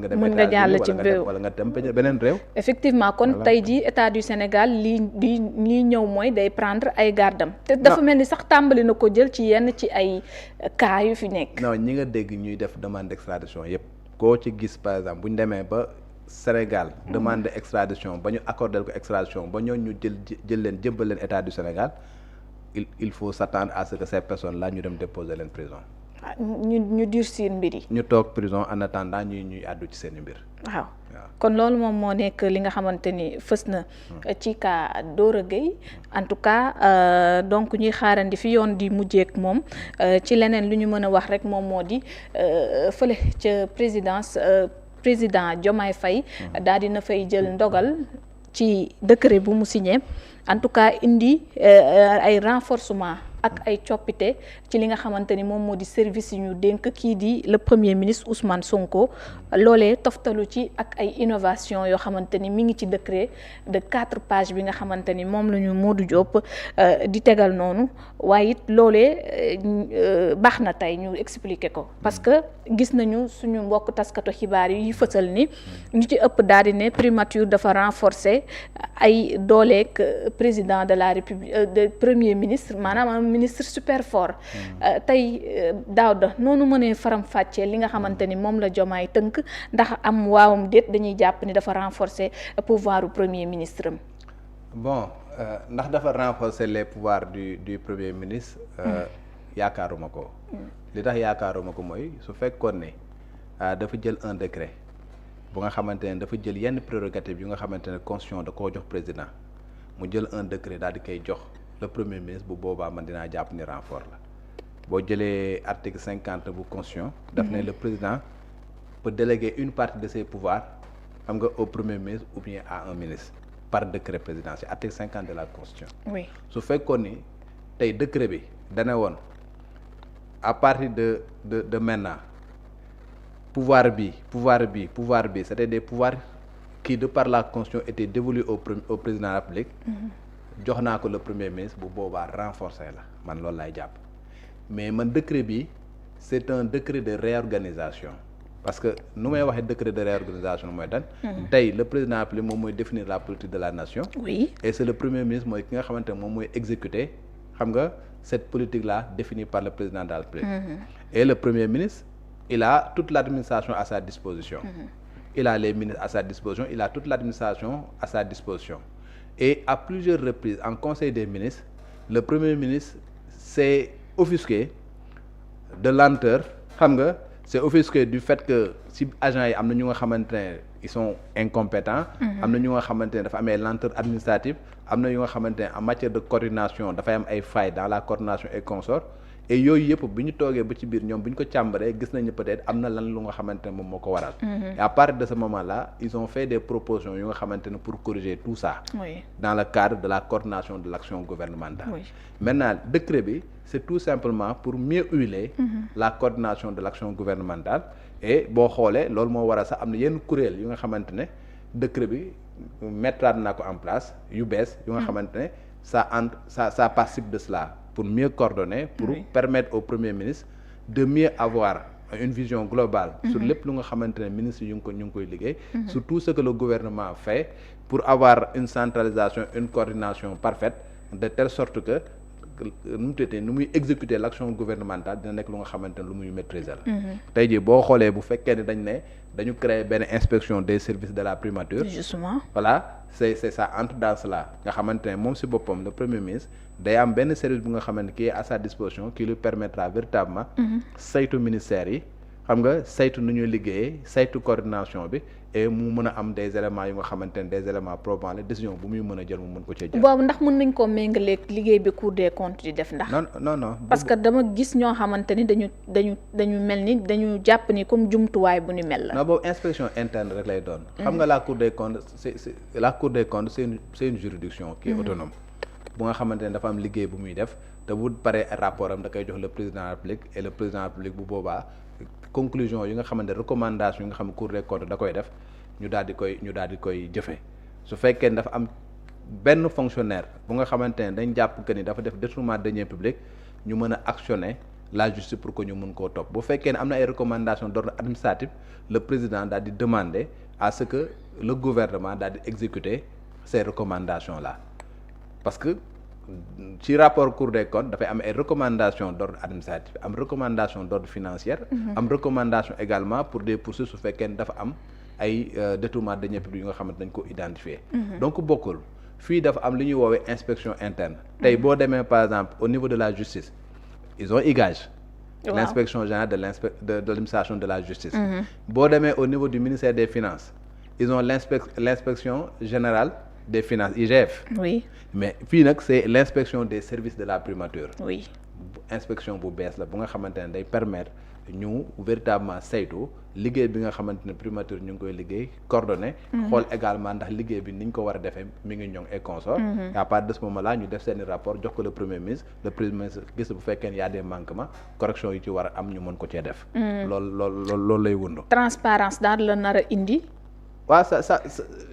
nga dem États-Unis wala nga dem beneen réew. effectivement kon tey jii état du Sénégal lii ñëw mooy day prendre ay gardam te dafa mel ni sax tàmbali na ko jël ci yenn ci ay cas yu fi nekk. non ñi nga dégg ñuy def demande d'extradition yépp koo ci gis par exemple bu ñu demee ba Sénégal demande extradition ba ñu accordé ko extradition ba ñoo ñu jël leen jëmbal leen état du Sénégal il faut s'attendre à ce que ces personnes là ñu dem déposer leen prison. ñu durcir mbir yi. ñu toog prison en attendant ñuy àddu ci seen mbir. waaw kon loolu moom moo nekk li nga xamante ni fës na ci cas Doro Gueye en tout cas donc ñuy xaarandi fi yoon di mujjeek moom ci leneen lu ñu mën a wax rek moom moo di fële ca président Diomaye Faye daal dina fay jël ndogal ci décret bu mu signé en tout cas indi ay renforcement ak ay coppite ci li nga xamante ni moom moo di service yi ñu dénk kii di le premier ministre Ousmane Sonko loolee toftalu ci ak ay innovation yoo xamante ni mi ngi ci décret de 4 pages bi nga xamante ni moom la ñu Modou Diop di tegal noonu waaye it loolee baax na tey ñu expliquer ko parce que gis nañu suñu mbokk taskatu xibaar yi fësal ni ñu ci ëpp daal di ne primature dafa renforcer ay dooleek président de la république de premier ministre maanaam ministre super fort tey Daouda noonu mënee faram-fàccee li nga xamante ni moom la Diomaye tënk ndax am waawam déet dañuy jàpp ni dafa renforcer pouvoir du premier ministre am. bon ndax dafa renforcer les pouvoirs du premier ministre yaakaaruma ko. li tax yaakaaruma ko mooy su fekkoon ne dafa jël un décret bu nga xamante ne dafa jël yenn prérogative yu nga xamante ne constitution da koo jox président mu jël un décret daal di koy jox le premier ministre bu boobaa man dinaa jàpp ni renfort la boo jëlee article 50 bu constitution daf ne le président peut déléguer une partie de ses pouvoirs xam nga au premier ministre ou bien à un ministre par décret présidentiel article 50 de la constitution. oui su fekkoon ni tey décret bi dana woon à partir de maintenant pouvoir bi c'était des pouvoirs qui de par la constitution étaient dévolus au président de la République. jox naa ko le premier ministre bu boobaa renforcer la man loolu laay jàpp mais man décret bi c'est un décret de réorganisation parce que nu may waxee décret de réorganisation mooy dan tey le président de la République moom mooy définir la politique de la nation. oui et c'est le premier ministre mooy ki nga xamante ne moom mooy exécuter xam nga cette politique là définie par le président de la République. Et le premier ministre il a toute l'administration à sa disposition. Il a les ministres à sa disposition, il a toute l'administration à sa disposition. Et à plusieurs reprises en conseil des ministres le premier ministre s'est offusqué de lenteur xam nga c'est offusqué du fait que si agents yi am na ñu nga xamante ne ils sont incompétents. am na ñu nga xamante ne dafa amee lenteur administrative am na ñu nga xamante ne en matière de coordination dafay am ay failles dans la coordination et consorts et yooyu yëpp bi ñu toogee ba ci biir ñoom bi ñu ko càmbaree gis nañu peut-être am na lan lu nga xamante ne moom moo ko waral. Et à partir de ce moment-là ils ont fait des propositions yu nga xamante ne pour corriger tout ça. oui dans le cadre de la coordination de l'action gouvernementale. oui Maintenant décret bi c'est tout simplement pour mieux huiler la coordination de l'action gouvernementale et boo xoolee loolu moo waral sax am na yenn kuréel yu nga xamante ne décret bi mettraat naa ko en place yu bees yu nga xamante ne ça participe de cela pour mieux coordonner pour permettre au premier ministre de mieux avoir une vision globale sur lépp lu nga xamante ne ministre yu ngi koy liggéey sur tout ce que le gouvernement fait pour avoir une centralisation une coordination parfaite de telle sorte que nu muy exécuter l'action gouvernementale dina nekk lu nga xamante ne lu muy maîtriser la tey jii boo xoolee bu fekkee ne dañu créer benn inspection des services de la primature justement voilà c'est ça entre dans cela nga xamante ne moom ci boppam le premier ministre day am benn service bu nga xamante qui est à sa disposition qui lui permettra véritablement saytu ministères yi xam nga saytu nu ñuy liggéeyee saytu coordination bi et mu mën a am des éléments yu nga xamante ne des éléments probants la décision bu muy mën a jël mu mën ko cee jël. boobu ndax mën nañ koo méngaleeg liggéey bi Cour des comptes di def ndax. non parce que dama gis ñoo xamante ni dañu mel ni dañu jàpp ni comme jumtuwaay bu ni mel la. non boobu inspection interne rek lay doon. xam nga la Cour des comptes c'est une juridiction qui est autonome. bu nga xamante ne dafa am liggéey bu muy def te bu paree rapport am da koy jox le président de la République et le président de la République bu boobaa conclusion yi nga xamante ne recommandation yi nga xam ne Cour des comptes da koy def ñu daal di koy jëfe su fekkee ne dafa am benn fonctionnaire bu nga xamante ne dañ jàpp que ni dafa def détournement de deniers publics ñu mën a actionner la justice pour que ñu mun koo topp bu fekkee ne am na ay recommandations d'ordre administratif le président daal di demander à ce que le gouvernement daal di exécuter ces recommandations là parce que ci rapport Cour des comptes dafay am ay recommandations d'ordre administratif am recommandation d'ordre financier am recommandation également pour des poursuites su fekkee ne dafa am ay détournement de deniers publics yu nga xamante dañ ko identifier donc bokkul fii dafa am li ñuy woowee inspection interne tey boo demee par exemple au niveau de la justice ils ont IGAJ l'inspection générale de l'administration de la justice boo demee au niveau du ministère des finances ils ont l'inspection générale des finances IGF. Oui. Mais fii nag c'est l'inspection des services de la primature. Oui. Inspection bu bees la bu nga xamante ne day permettre ñu véritablement saytu liggéey bi nga xamante ne primature ñu ngi koy liggéey coordonné. xool également ndax liggéey bi ni ñu ko war a defee mi ngi ñoŋ et consort. Et à partir de ce moment là ñu def seeni rapport jox ko le premier ministre gis bu fekkee ne y a des manquements correction yi ci war a am ñu mën ko cee def. loolu lay wundu. Transparence daal la nar a indi. waaw sa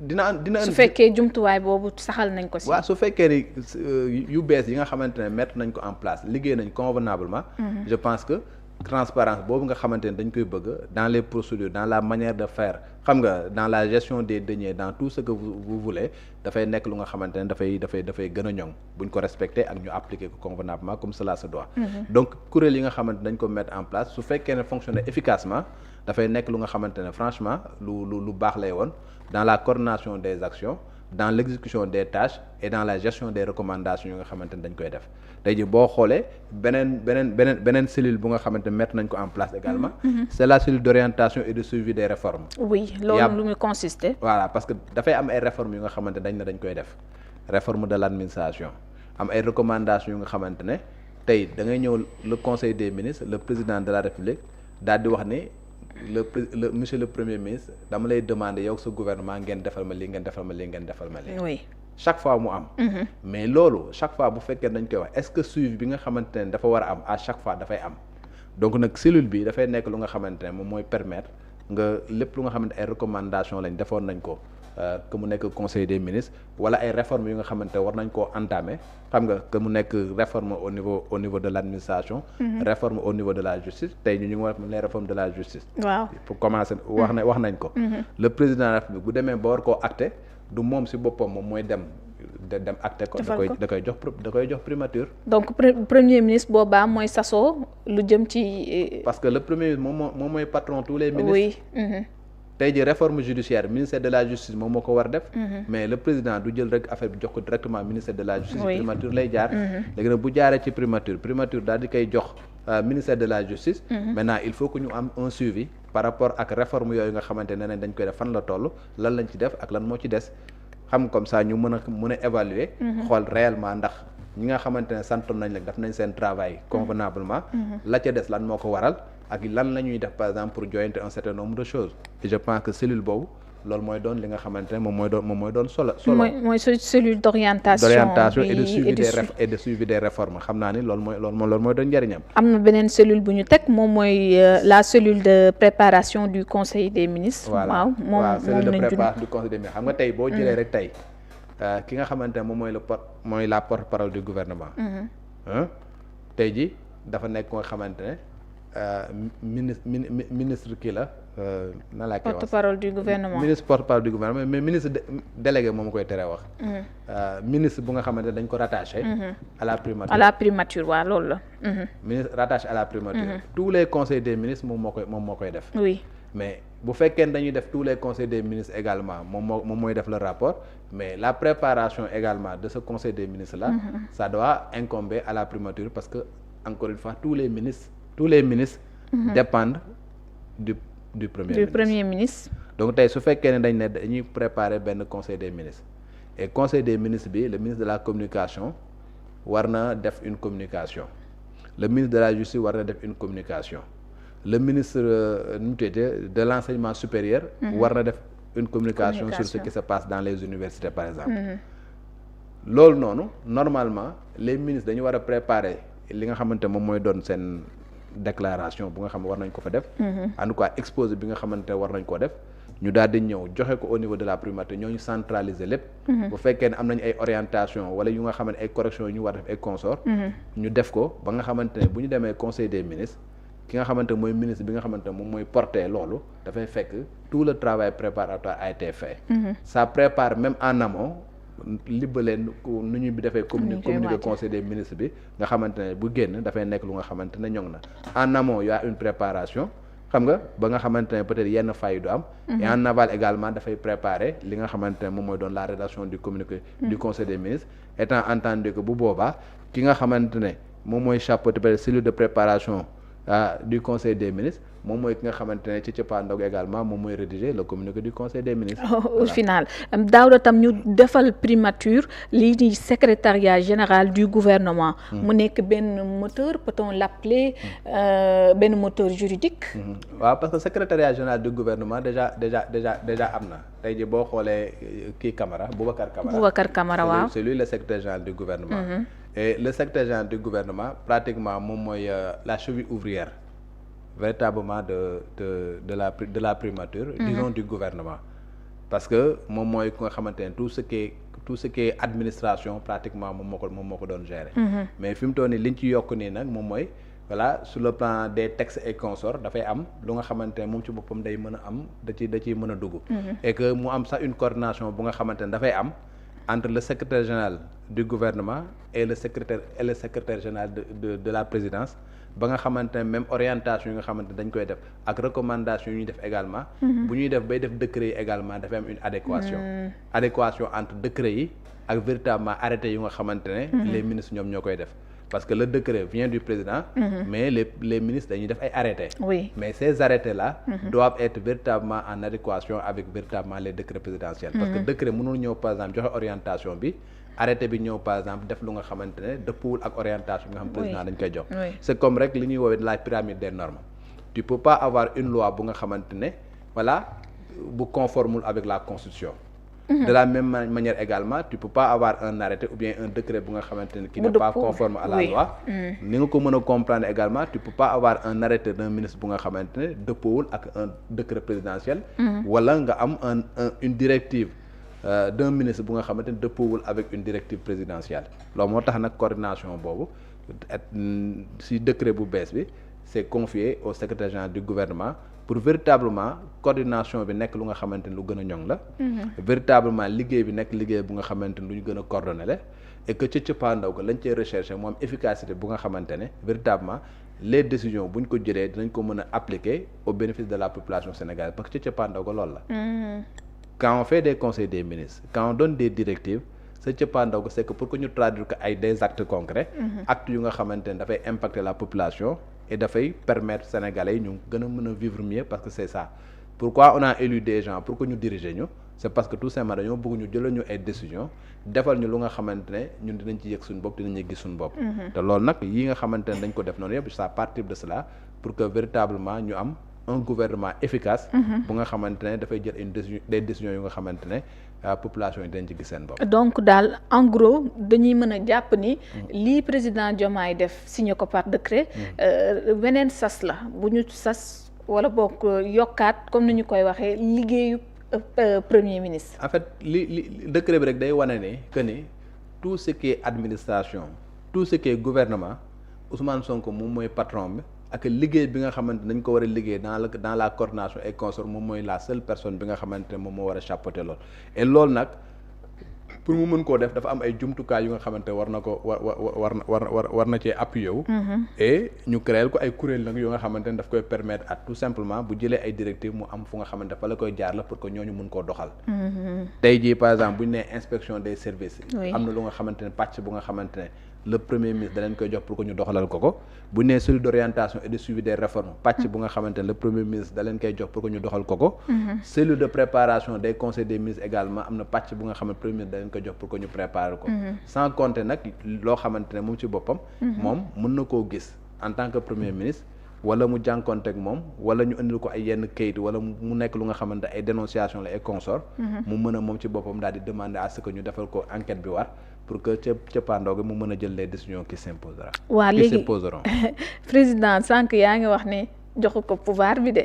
dina su fekkee jumtuwaay boobu saxal nañ ko si. waaw su fekkee ni yu bees yi nga xamante ne mettre nañ ko en place liggéey nañ convenablement. Je pense que transparence boobu nga xamante ne dañ koy bëgg dans les procédures dans la manière de faire xam nga dans la gestion des deniers dans tout ce que vous voulez dafay nekk lu nga xamante ne dafay gën a ñoŋ buñ ko respecter ak ñu appliquer ko convenablement comme cela se doit. Donc kuréel yi nga xamante dañ ko mettre en place su fekkee ne fonctionner efficacement. dafay nekk lu nga xamante ne franchement lu baax lay woon dans la coordination des actions dans l'exécution des tâches et dans la gestion des recommandations yu nga xamante ne dañ koy def tey jii boo xoolee beneen cellule bu nga xamante ne mettre nañ ko en place également c'est la cellule d'orientation et de suivi des réformes. Oui loolu lu muy consister. Voilà parce que dafay am ay réformes yu nga xamante ne dañ koy def réforme de l'administration am ay recommandations yu nga xamante ne tey da ngay ñëw le conseil des ministres le président de la république daal di wax ni monsieur le premier ministre dama lay demander yow sa gouvernement ngeen defal ma lii ngeen defal ma lii ngeen defal ma lii. Oui. Chaque fois mu am. Mais loolu chaque fois bu fekkee dañ koy wax est-ce que suivi bi nga xamante ne dafa war a am à chaque fois dafay am donc nag cellule bi dafay nekk lu nga xamante ne moom mooy permettre nga lépp lu nga xamante ay recommandations lañ defoon nañ ko que mu nekk conseil des ministres wala ay réformes yu nga xamante war nañ koo entamer xam nga que mu nekk réforme au niveau de l'administration. Réforme au niveau de la justice tey ñu ngi wax les réformes de la justice. Waaw pour commencer wax nañ ko. Le président de la République bu demee ba war koo acter du moom ci boppam moom mooy dem acter ko. da koy jox primature. Donc premier ministre boobaa mooy sasoo lu jëm ci. Parce que le premier ministre moom mooy patron tous les ministres. Oui. Tey jii réforme judiciaire ministère de la justice moom moo ko war def. Mais le président du jël rek affaire bi jox ko directement ministère de la justice. Primature lay jaar. léegi nag bu jaaree ci primature daal di koy jox ministère de la justice. Maintenant il faut que ñu am un suivi par rapport ak réforme yooyu nga xamante ne dañ koy def fan la toll lan lañ ci def ak lan moo ci des xam comme ça ñu mën a évaluer. xool réellement ndax ñi nga xamante ne santoon nañ la def nañ seen travail convenablement. la ca des lan moo ko waral. ak lan la ñuy def par exemple pour joyanter un certain nombre de choses et je pense que cellule boobu loolu mooy doon li nga xamante ne moom mooy doon solo. mooy cellule d'orientation et de suivi des réformes xam naa ni loolu mooy doon njëriñam. am na beneen cellule bu ñu teg moom mooy la cellule de préparation du conseil des ministres. waaw cellule de préparation du conseil des ministres xam nga tey boo jëlee rek tey ki nga xamante ne moom mooy la porte-parole du gouvernement. tey ji dafa nekk nga xamante ne. ministre kii la nan laa koy wax porte-parole du gouvernement porte-parole du gouvernement mais ministre délégué moom koy tere wax. ministre bu nga xamante ne dañ ko rattaché. à la primature waaw loolu la. ministre rattaché à la primature. tous les conseils des ministres moom moo koy def. Oui. Mais bu fekkee ne dañuy def tous les conseils des ministres également moom mooy def le rapport mais la préparation également de ce conseil des ministres là. Ça doit incomber à la primature parce que encore une fois tous les ministres dépendent du premier ministre. Donc tey su fekkee ne dañuy préparer benn conseil des ministres et conseil des ministres bi le ministre de la communication war na def une communication le ministre de la justice war na def une communication le ministre de l'enseignement supérieur war na def une communication sur ce qui se passe dans les universités par exemple. Loolu noonu normalement les ministres dañu war a préparer li nga xamante moom mooy doon seen déclaration bu nga xam ne war nañ ko fa def. En tout cas exposé bi nga xamante war nañ ko def ñu daal di ñëw joxe ko au niveau de la primature ñooñu centraliser lépp. bu fekkee ne am nañu ay orientation wala yu nga xam ne ay correction yu ñu war def ay consort ñu def ko ba nga xamante ne bu ñu demee conseil des ministres ki nga xamante mooy ministre bi nga xamante ne moom mooy porter loolu dafay fekk tout le travail préparatoire a été fait. Ça prépare même en amont libbaleen nu ñu defee communiquer conseil des ministres bi nga xamante ne bu génn dafay nekk lu nga xamante ne ñoŋ na en amont y a une préparation xam nga ba nga xamante ne peut-être yenn failles du am. et en aval également dafay préparer li nga xamante ne moom mooy doon la rédaction du communiqué du conseil des ministres étant entendu que bu boobaa ki nga xamante ne moom mooy chapeauté peut-être cellule de préparation du conseil des ministres moom mooy ki nga xamante ne ci cëppaandaw également moom mooy rédiger le communiqué du conseil des ministres. Au final Daouda tam ñu defal primature lii di secrétariat général du gouvernement. mu nekk benn moteur peut-on l'appeler benn moteur juridique. waaw parce que secrétariat général du gouvernement déjà am na tey jii boo xoolee kii Camara Boubacar Camara waaw c'est lui le secrétaire général du gouvernement. et le secrétaire général du gouvernement pratiquement moom mooy la cheville ouvrière véritablement de la primature disons du gouvernement parce que moom mooy ku nga xamante ne tout ce qui est administration pratiquement moom moo ko doon gérer mais fi mu toll nii liñ ci yokk nii nag moom mooy voilà sur le plan des textes et consorts dafay am lu nga xamante ne moom ci boppam day mën a am da ciy mën a dugg et que mu am sax une coordination bu nga xamante ne dafay am entre le secrétaire général du gouvernement et le secrétaire général de la présidence ba nga xamante ne même orientation yi nga xamante ne dañ koy def ak recommandation yu ñuy def également bu ñuy def bay def décret yi également dafay am une adéquation entre décret yi ak véritablement arrêté yu nga xamante ne les ministres ñoom ñoo koy def parce que le décret vient du président mais les ministres dañuy def ay arrêtés mais ces arrêtés là doivent être véritablement en adéquation avec véritablement les décrets présidentiels parce que décret mënul ñëw par exemple joxe orientation bi arrêté bi ñëw par exemple def lu nga xamante ne dëppwul ak orientation bi nga xam président dañ koy jox c'est comme rek li ñuy woowee la pyramide des normes tu peux pas avoir une loi bu nga xamante ne voilà bu conformul avec la constitution de la même manière également tu peux pas avoir un arrêté ou bien un décret bu nga xamante ne qui n'est pas conforme à la loi ni nga ko mën a comprendre également tu peux pas avoir un arrêté d'un ministre bu nga xamante ne dëppwul ak un décret présidentiel wala nga am une directive d'un ministre bu nga xamante ne dëppoowul avec une directive présidentielle loolu moo tax nag coordination boobu si décret bu bees bi c'est confié au secrétaire général du gouvernement pour véritablement coordination bi nekk lu nga xamante ne lu gën a ñoŋ la véritablement liggéey bi nekk liggéey bu nga xamante ne lu ñu gën a coordonné la et que ca cëppaandaw ko lañ cey recherché mu am efficacité bu nga xamante ne véritablement les décisions bu ñu ko jëlee dinañ ko mën a appliquer au bénéfice de la population sénégalaise parce que ca cëppaandaw ko loolu la quand on fait des conseils des ministres quand on donne des directives sa cëppaandaw ko c'est que pour que ñu traduire ko ay des actes concrets actes yu nga xamante ne dafay impacter la population et dafay permettre sénégalais yi ñu gën a mën a vivre mieux parce que c'est ça pourquoi on a élu des gens pour que ñu diriger ñu c'est parce que tout simplement dañoo bëgg ñu jëlal ñu ay décisions defal ñu lu nga xamante ne ñun dinañ ci yëg suñu bopp dinañ gis suñu bopp te loolu nag yi nga xamante ne dañ ko def noonu yëpp c'est à partir de cela pour que véritablement ñu am un gouvernement efficace bu nga xamante ne dafay jël des décisions yu nga xamante ne population yi dañ ci gis seen bopp donc daal en gros dañuy mën a jàpp ni lii président Diomaye def signé ko par décret beneen sas la bu ñu sas wala bokk yokkaat comme ni ñu koy waxee liggéeyu premier ministre en fait li décret bi rek day wane ne que ni tout ce qui est administration tout ce qui est gouvernement Ousmane Sonko moom mooy patron bi ak liggéey bi nga xamante nañ ko war a liggéey dans la coordination et consort moom mooy la seule personne bi nga xamante ne moom moo war a chapeauter lool et loolu nag pour mu mën koo def dafa am ay jumtukaay yu nga xamante war na ko war na cee appuyer wu et ñu créer ko ay kuréel nag yu nga xamante ne daf koy permettre à tout simplement bu jëlee ay directives mu am fu nga xamante dafa la koy jaar la pour que ñooñu mën koo doxal tey jii par exemple bu ñu nee inspection des services am na lu nga xamante ne pàcc bu nga xamante ne le premier ministre da leen koy jox pour que ñu doxalal ko bu nee cellule d'orientation et de suivi des réformes pàcc bu nga xamante ne le premier ministre da leen koy jox pour que ñu doxal ko cellule de préparation des conseils des ministres également am na pàcc bu nga xam ne premier ministre da leen koy jox pour que ñu préparer ko sans compter nag loo xamante ne moom ci boppam moom mën na koo gis en tant que premier ministre wala mu jànkonte ak moom wala ñu indil ko ay yenn kayit wala mu nekk lu nga xamante ay dénonciation la et consort mu mën a moom ci boppam daal di demander à ce que ñu defal ko enquête bi war pour que ca pandaw gi mu mën a jël les décisions qui s'imposeront. waaw léegi président sànq yaa ngi wax ne joxu ko pouvoir bi de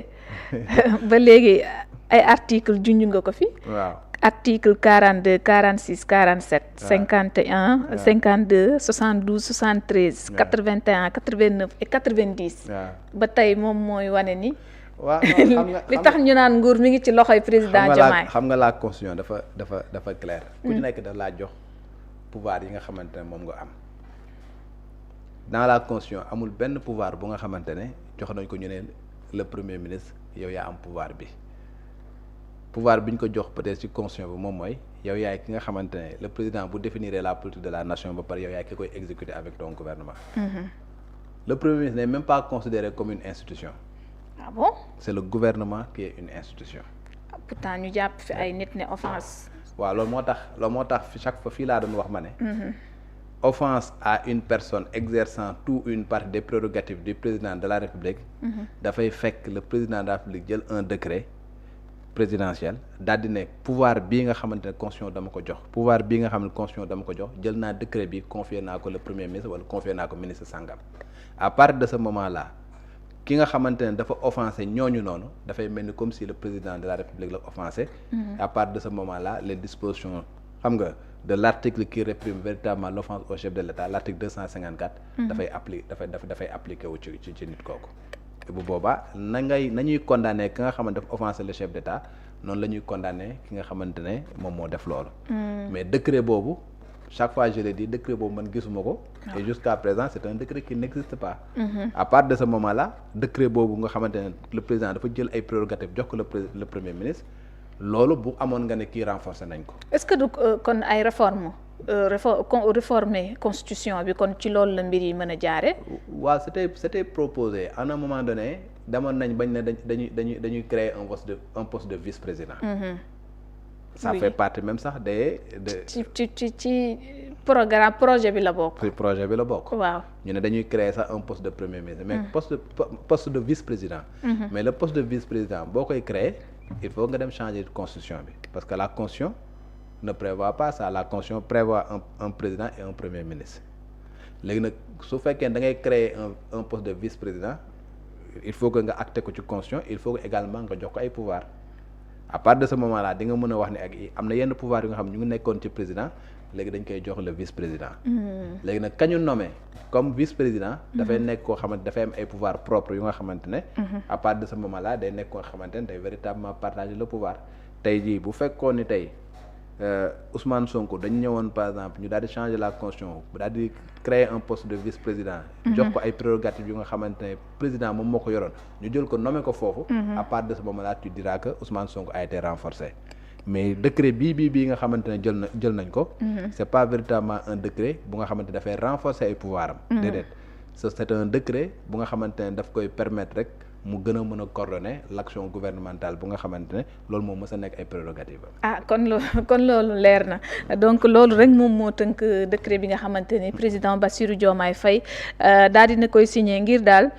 ba léegi ay article junj nga ko fi. waaw article 42 46 47. 51 52 72 73. 81 89 et 90. ba tey moom mooy wane ni. waaw xam nga li tax ñu naan nguur mi ngi ci loxoy président Diomaye. xam nga la constitution dafa clair. ku ci nekk daf laa jox pouvoir yi nga xamante ne moom nga am. dans la constitution amul benn pouvoir bu nga xamante ne jox nañ ko ñu ne le premier ministre yow yaa am pouvoir bi. pouvoir bi ñu ko jox peut-être ci constitution bi moom mooy yow yaay ki nga xamante ne le président bu définir la politique de la nation ba pare yow yaay ki koy exécuter avec ton gouvernement. Le premier ministre n'est même pas considéré comme une institution. Ah bon? C'est le gouvernement qui est une institution. Pourtant ñu jàpp fi ay nit ne offense. waaw loolu moo tax chaque fois fii laa doon wax ma ne. Offense à une personne exerçant tout une partie des prérogatives du président de la République. dafay fekk le président de la République jël un décret présidentiel daal di ne pouvoir bii nga xamante ne constitution dama ko jox pouvoir bii nga xam ne constitution dama ko jox jël naa décret bi confié naa ko le premier ministre wala confié naa ko ministre sangam à partir de ce moment là ki nga xamante ne dafa offensé ñooñu noonu dafay mel ni comme si le président de la République la offensé. À partir de ce moment là les dispositions xam nga de l'article qui réprime véritablement l'offense au chef de l'État l'article 254. dafay appliqué wu ci nit kooku. bu boobaa nañuy condamné ki nga xamante dafa offensé le chef d'État noonu la ñuy condamné ki nga xamante ne moom moo def loolu. mais décret boobu chaque fois je le dis décret boobu man gisuma ko. et jusqu'à présent c'est un décret qui n'existe pas. À partir de ce moment là décret boobu nga xamante ne le président dafa jël ay prérogatives jox ko le premier ministre loolu bu amoon nga ne kii renforcer nañ ko. est-ce que du kon ay réformer constitution bi kon ci loolu la mbir yi mën a jaare. waaw c'était proposé à un moment donné demoon nañ bañ ne dañuy créer un poste de vice-président. ça fait partie même sax ci projet bi la bokk. ci projet bi la bokk. waaw ñu ne dañuy créer sax un poste de premier ministre. mais poste de vice-président. mais le poste de vice-président boo koy créer il faut nga dem changer constitution bi parce que la constitution ne prévoit pas ça la constitution prévoit un président et un premier ministre léegi nag su fekkee da ngay créer un poste de vice-président il faut que nga acté ko ci constitution il faut que également nga jox ko ay pouvoir à partir de ce moment là di nga mën a wax ne ak am na yenn pouvoir yu nga xam ñu ngi nekkoon ci président léegi dañ koy jox le vice-président. léegi nag kañu nommé comme vice-président. dafay nekk koo xamante dafay am ay pouvoir propre yu nga xamante ne. à partir de ce moment là day nekk koo xamante ne day véritablement partager le pouvoir tey jii bu fekkoon ni tey Ousmane Sonko dañu ñëwoon par exemple ñu daal di changer la constitution daal di créer un poste de vice-président. jox ko ay prérogatives yu nga xamante ne président moom moo ko yoroon ñu jël ko nommé ko foofu. à partir de ce moment là tu diras que Ousmane Sonko a été renforcé. mais décret bii nga xamante ne jël nañ ko. c'est pas véritablement un décret bu nga xamante ne dafay renforcer ay pouvoir am. déedéet c'est un décret bu nga xamante ne daf koy permettre rek mu gën a mën a coordonner l'action gouvernementale bu nga xamante ne loolu moo mës a nekk ay prérogatives am. kon loolu leer na donc loolu rek moom moo tënk décret bi nga xamante ne président Bassirou Diomaye Faye daal dina koy signer ngir daal.